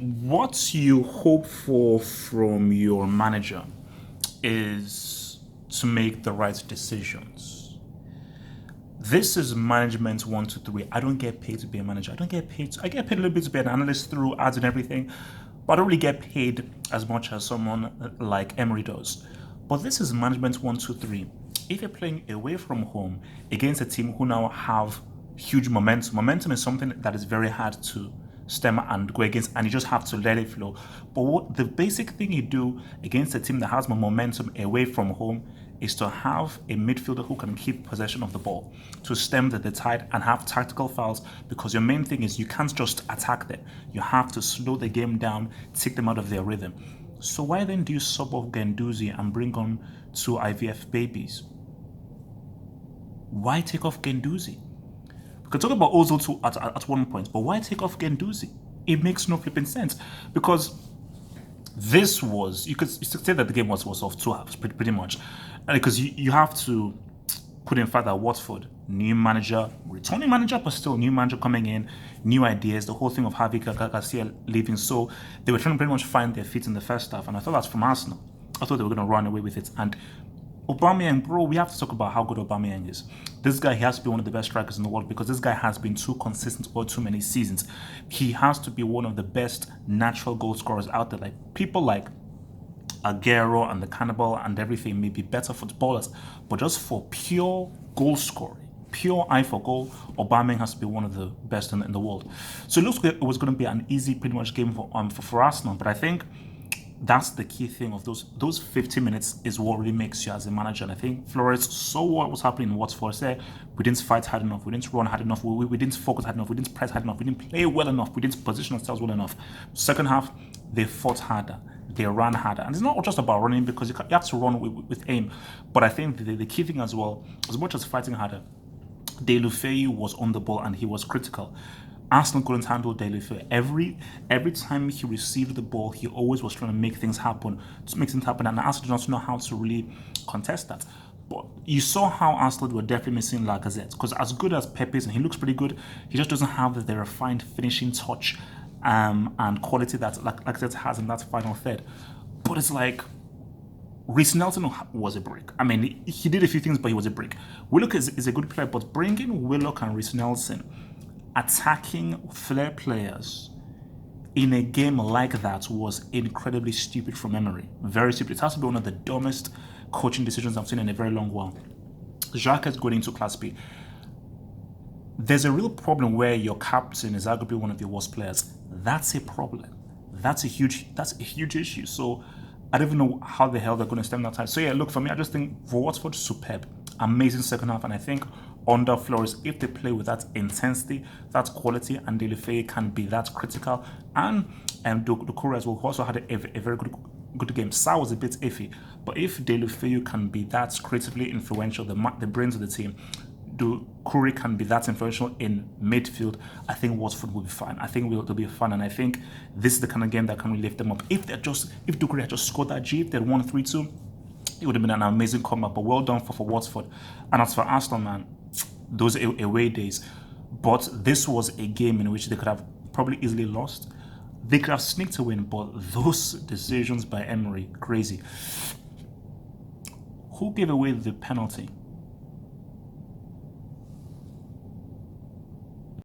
What you hope for from your manager is to make the right decisions. This is management 1, 2, 3. I don't get paid to be a manager. I don't get paid. I get paid a little bit to be an analyst through ads and everything, but I don't really get paid as much as someone like Emery does. But this is management 1, 2, 3. If you're playing away from home against a team who now have huge momentum, momentum is something that is very hard to stem and go against, and you just have to let it flow. But what the basic thing you do against a team that has more momentum away from home is to have a midfielder who can keep possession of the ball, to stem the tide and have tactical fouls, because your main thing is you can't just attack them. You have to slow the game down, take them out of their rhythm. So why then do you sub off Guendouzi and bring on two IVF babies? Why take off Guendouzi? We could talk about Ozil too at one point, but why take off Guendouzi? It makes no flipping sense, because this was, you could say that the game was of two halves, pretty much, because you have to put in fact that Watford, new manager, returning manager, but still new manager coming in, new ideas, the whole thing of Javi Garcia leaving. So they were trying to pretty much find their feet in the first half, and I thought that's from Arsenal. I thought they were going to run away with it. And Aubameyang, bro, we have to talk about how good Aubameyang is. This guy, he has to be one of the best strikers in the world, because this guy has been too consistent for too many seasons. He has to be one of the best natural goal scorers out there. Like people like Aguero and the Cannibal and everything may be better footballers, but just for pure goal scoring, pure eye for goal, Aubameyang has to be one of the best in the world. So it looks like it was going to be an easy, pretty much game for Arsenal. But I think that's the key thing of those 50 minutes is what really makes you as a manager. And I think Flores saw what was happening in Watford. Said we didn't fight hard enough, we didn't run hard enough, we didn't focus hard enough, we didn't press hard enough, we didn't play well enough, we didn't position ourselves well enough. Second half, they fought harder, they ran harder. And it's not just about running, because you have to run with aim. But I think the key thing as well, as much as fighting harder, Deulofeu was on the ball and he was critical. Arsenal couldn't handle Deulofeu. Every time he received the ball, he always was trying to make things happen, and Arsenal did not know how to really contest that. But you saw how Arsenal were definitely missing Lacazette, because as good as Pep is, and he looks pretty good, he just doesn't have the refined finishing touch and quality that Lacazette has in that final third. But it's like, Reece Nelson was a brick. I mean, he did a few things, but he was a brick. Willock is a good player, but bringing Willock and Reece Nelson, attacking flair players in a game like that, was incredibly stupid from Emery. Very stupid. It has to be one of the dumbest coaching decisions I've seen in a very long while. Xhaka is going into Class B. There's a real problem where your captain is arguably one of your worst players. That's a problem. That's a huge issue. So I don't even know how the hell they're going to stem that tide. So yeah, look, for me, I just think for Watford, superb. Amazing second half. And I think under Flores, if they play with that intensity, that quality, and Deulofeu can be that critical, and Doucouré as well, who also had a very good game. Sa was a bit iffy, but if Deulofeu can be that creatively influential, the brains of the team, Doucouré can be that influential in midfield, I think Watford will be fine. I think they'll be fun, and I think this is the kind of game that can really lift them up. If Doucouré had just scored that G, if they'd won 3-2, it would have been an amazing comeback. But well done for Watford. And as for Arsenal, man, those away days. But this was a game in which they could have probably easily lost. They could have sneaked a win, but those decisions by Emery, crazy. Who gave away the penalty?